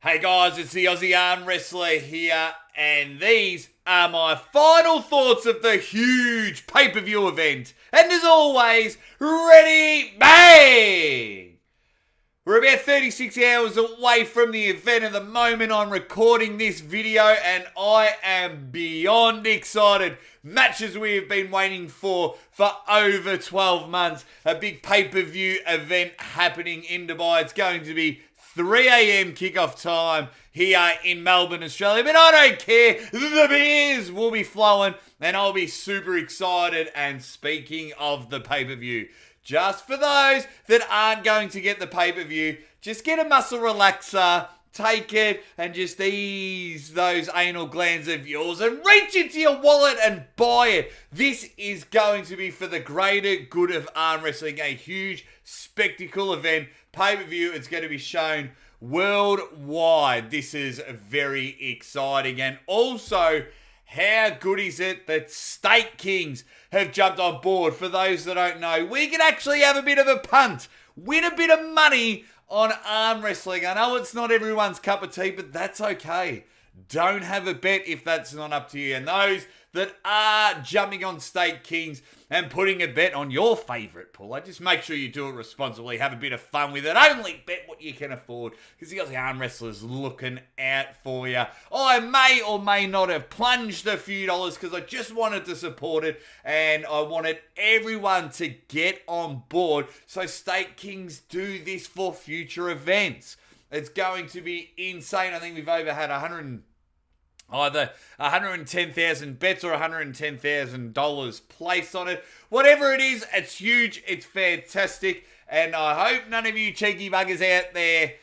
Hey guys, it's the Aussie ArmWrestler here, and these are my final thoughts of the huge pay-per-view event. And as always, ready, bang! We're about 36 hours away from the event at the moment I'm recording this video, and I am beyond excited. Matches we have been waiting for over 12 months. A big pay-per-view event happening in Dubai. It's going to be 3 a.m. kickoff time here in Melbourne, Australia. But I don't care. The beers will be flowing and I'll be super excited. And speaking of the pay-per-view, just for those that aren't going to get the pay-per-view, just get a muscle relaxer, take it, and just ease those anal glands of yours and reach into your wallet and buy it. This is going to be for the greater good of arm wrestling, a huge spectacle event. Pay-per-view, it's going to be shown worldwide. This is very exciting. And also, how good is it that State Kings have jumped on board? For those that don't know, we can actually have a bit of a punt, win a bit of money on arm wrestling. I know it's not everyone's cup of tea, but that's okay. Don't have a bet if that's not up to you. And those that are jumping on State Kings and putting a bet on your favourite puller, just make sure you do it responsibly. Have a bit of fun with it. Only bet what you can afford, because the Aussie Arm Wrestlers looking out for you. I may or may not have plunged a few dollars because I just wanted to support it and I wanted everyone to get on board so State Kings do this for future events. It's going to be insane. I think we've over had either 110,000 bets or $110,000 placed on it. Whatever it is, it's huge. It's fantastic. And I hope none of you cheeky buggers out there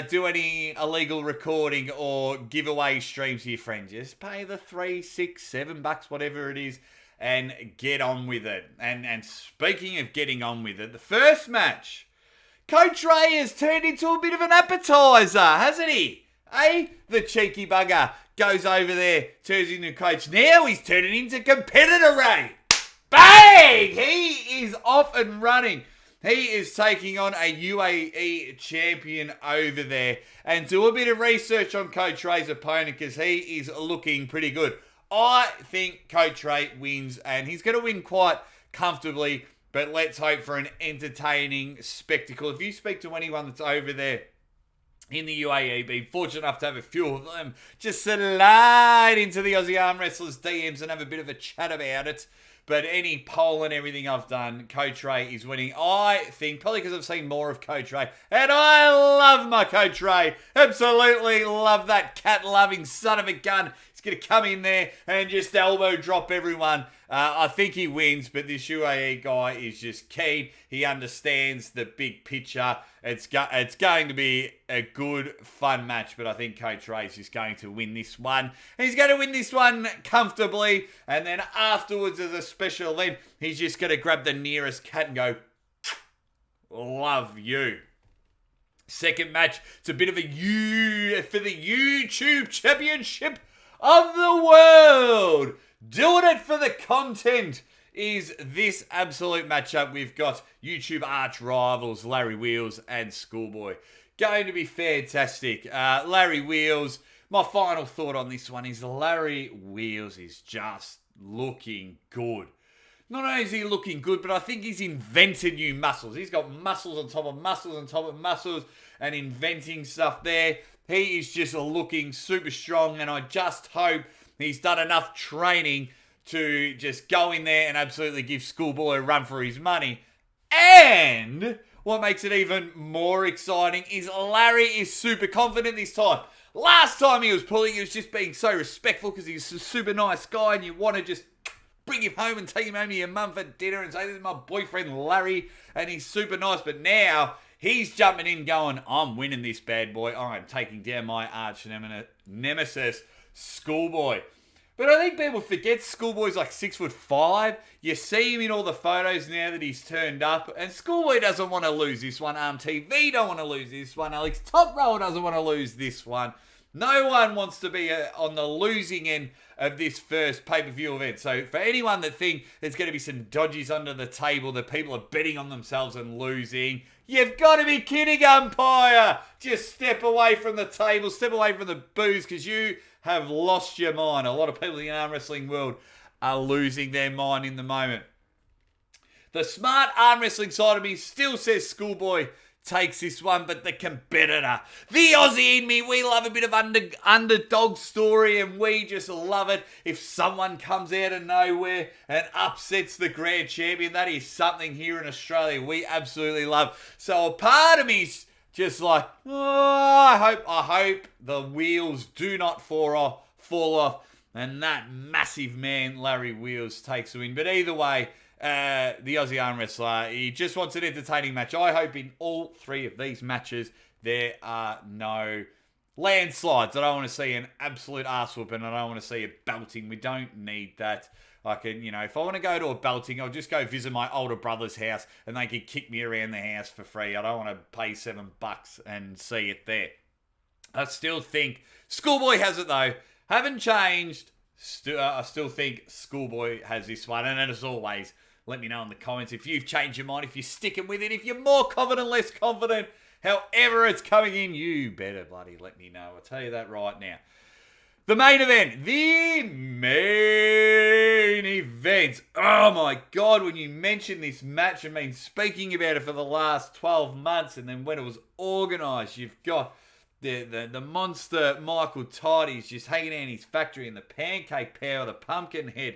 do any illegal recording or giveaway streams to your friends. Just pay the $3, $6, $7, whatever it is, and get on with it. And speaking of getting on with it, the first match, Coach Ray has turned into a bit of an appetizer, hasn't he? The cheeky bugger goes over there, turns into coach. Now he's turning into competitor Ray. Bang! He is off and running. He is taking on a UAE champion over there. And do a bit of research on Coach Ray's opponent, because he is looking pretty good. I think Coach Ray wins, and he's going to win quite comfortably. But let's hope for an entertaining spectacle. If you speak to anyone that's over there in the UAE, been fortunate enough to have a few of them, just slide into the Aussie Arm Wrestlers DMs and have a bit of a chat about it. But any poll and everything I've done, Coach Ray is winning. I think, probably because I've seen more of Coach Ray, and I love my Coach Ray. Absolutely love that cat-loving son of a gun. He's going to come in there and just elbow drop everyone. I think he wins, but this UAE guy is just keen. He understands the big picture. It's going to be a good, fun match, but I think Coach Ray's just going to win this one. And he's going to win this one comfortably, and then afterwards, as a special event, he's just going to grab the nearest cat and go, love you. Second match, it's a bit of a for the YouTube Championship of the World. Doing it for the content is this absolute matchup. We've got YouTube arch rivals Larry Wheels and Schoolboy. Going to be fantastic. Larry Wheels, my final thought on this one is Larry Wheels is just looking good. Not only is he looking good, but I think he's invented new muscles. He's got muscles on top of muscles on top of muscles and inventing stuff there. He is just looking super strong, and I just hope he's done enough training to just go in there and absolutely give Schoolboy a run for his money. And what makes it even more exciting is Larry is super confident this time. Last time he was pulling, he was just being so respectful because he's a super nice guy and you want to just bring him home and take him home to your mum for dinner and say, this is my boyfriend Larry, and he's super nice. But now he's jumping in going, I'm winning this bad boy. I'm taking down my arch nemesis, Schoolboy. But I think people forget Schoolboy's like 6'5". You see him in all the photos now that he's turned up. And Schoolboy doesn't want to lose this one. TV don't want to lose this one. Alex Top Roll doesn't want to lose this one. No one wants to be on the losing end of this first pay-per-view event. So for anyone that think there's going to be some dodgies under the table, that people are betting on themselves and losing, you've got to be kidding, umpire. Just step away from the table, step away from the booze, because you have lost your mind. A lot of people in the arm wrestling world are losing their mind in the moment. The smart arm wrestling side of me still says Schoolboy takes this one, but the competitor, the Aussie in me, we love a bit of underdog story, and we just love it if someone comes out of nowhere and upsets the grand champion. That is something here in Australia we absolutely love. So a part of me's just like, I hope the wheels do not fall off, and that massive man Larry Wheels takes the win. But either way, the Aussie arm wrestler, he just wants an entertaining match. I hope in all three of these matches there are no landslides. I don't want to see an absolute arse whooping. I don't want to see a belting. We don't need that. I can, if I want to go to a belting, I'll just go visit my older brother's house and they can kick me around the house for free. I don't want to pay $7 and see it there. I still think Schoolboy has it though. Haven't changed. I still think Schoolboy has this one. And as always, let me know in the comments if you've changed your mind, if you're sticking with it, if you're more confident, less confident, however it's coming in, you better bloody let me know. I'll tell you that right now. The main event. The main event. Oh my God, when you mentioned this match, I've been speaking about it for the last 12 months, and then when it was organised, you've got the monster Michael Todd. He's just hanging out in his factory in the Pancake Power, the Pumpkinhead.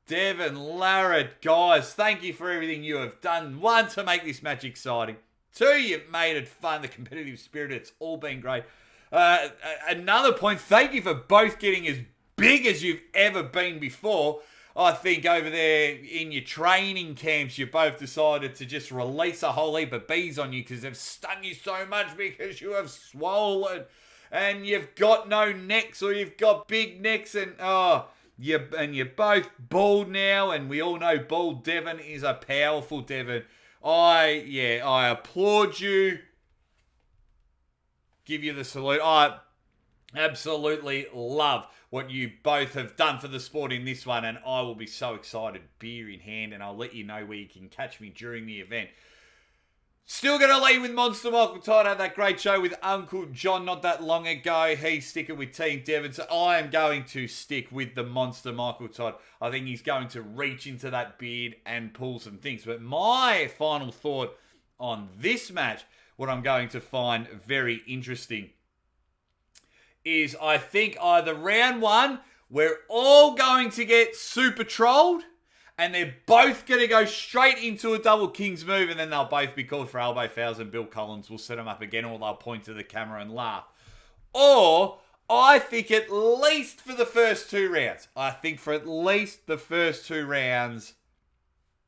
Devon, Larrett, guys, thank you for everything you have done. One, to make this match exciting. Two, you've made it fun, the competitive spirit, it's all been great. Another point, thank you for both getting as big as you've ever been before. I think over there in your training camps, you both decided to just release a whole heap of bees on you because they've stung you so much because you have swollen and you've got no necks, or you've got big necks, and you're both bald now, and we all know bald Devon is a powerful Devon. I applaud you. Give you the salute. I absolutely love what you both have done for the sport in this one, and I will be so excited, beer in hand, and I'll let you know where you can catch me during the event. Still going to lead with Monster Michael Todd. Had that great show with Uncle John not that long ago. He's sticking with Team Devon, so I am going to stick with the Monster Michael Todd. I think he's going to reach into that beard and pull some things. But my final thought on this match, what I'm going to find very interesting, is I think either round one, we're all going to get super trolled, and they're both going to go straight into a double King's move, and then they'll both be called for elbow fouls, and Bill Collins will set them up again, or they'll point to the camera and laugh. Or I think at least for the first two rounds,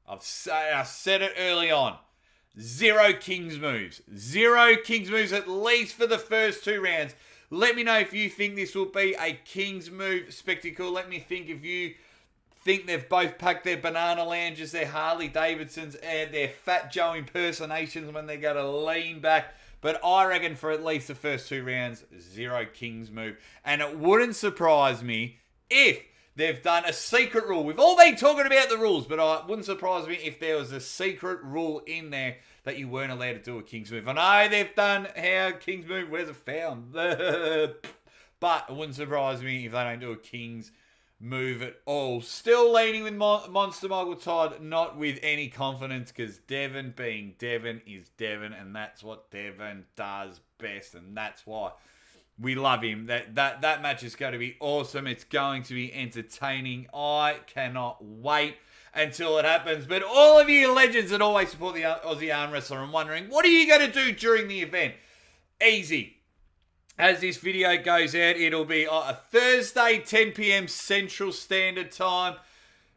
I've said it early on, zero King's moves. Zero King's moves at least for the first two rounds. Let me know if you think this will be a King's move spectacle. Let me think if you think they've both packed their banana lounges, their Harley Davidsons, and their Fat Joe impersonations when they go to lean back. But I reckon for at least the first two rounds, zero King's move. And it wouldn't surprise me if they've done a secret rule. We've all been talking about the rules, but it wouldn't surprise me if there was a secret rule in there that you weren't allowed to do a King's move. I know they've done how King's move, where's it found? But it wouldn't surprise me if they don't do a King's move at all. Still leaning with Monster Michael Todd, not with any confidence, because Devon being Devon is Devon, and that's what Devon does best, and that's why we love him. That match is going to be awesome. It's going to be entertaining. I cannot wait until it happens. But all of you legends that always support the Aussie Arm Wrestler and wondering, what are you going to do during the event? Easy. As this video goes out, it'll be a Thursday, 10 p.m. Central Standard Time.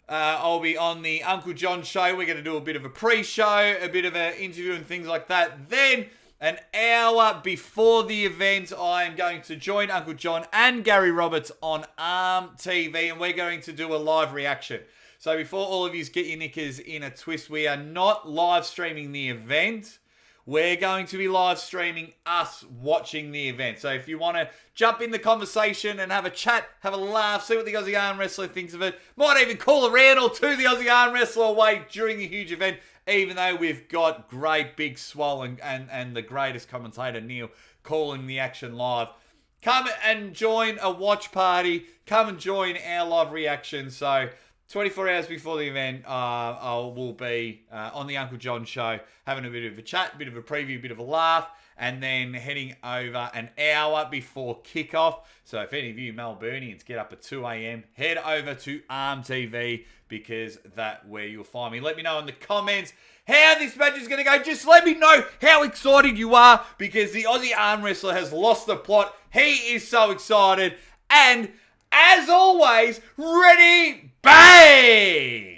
I'll be on the Uncle John show. We're going to do a bit of a pre-show, a bit of an interview and things like that. Then, an hour before the event, I am going to join Uncle John and Gary Roberts on Arm TV, and we're going to do a live reaction. So before all of you get your knickers in a twist, we are not live streaming the event. we're going to be live streaming us watching the event. So if you want to jump in the conversation and have a chat, have a laugh, see what the Aussie Arm Wrestler thinks of it, might even call a Randall to the Aussie Arm Wrestler away during the huge event, even though we've got great Big Swole and the greatest commentator, Neil, calling the action live. Come and join a watch party. Come and join our live reaction. So 24 hours before the event, I will be on the Uncle John show, having a bit of a chat, a bit of a preview, a bit of a laugh, and then heading over an hour before kickoff. So if any of you Melburnians get up at 2 a.m., head over to Arm TV, because that's where you'll find me. Let me know in the comments how this match is going to go. Just let me know how excited you are, because the Aussie Arm Wrestler has lost the plot. He is so excited. And as always, ready, bang!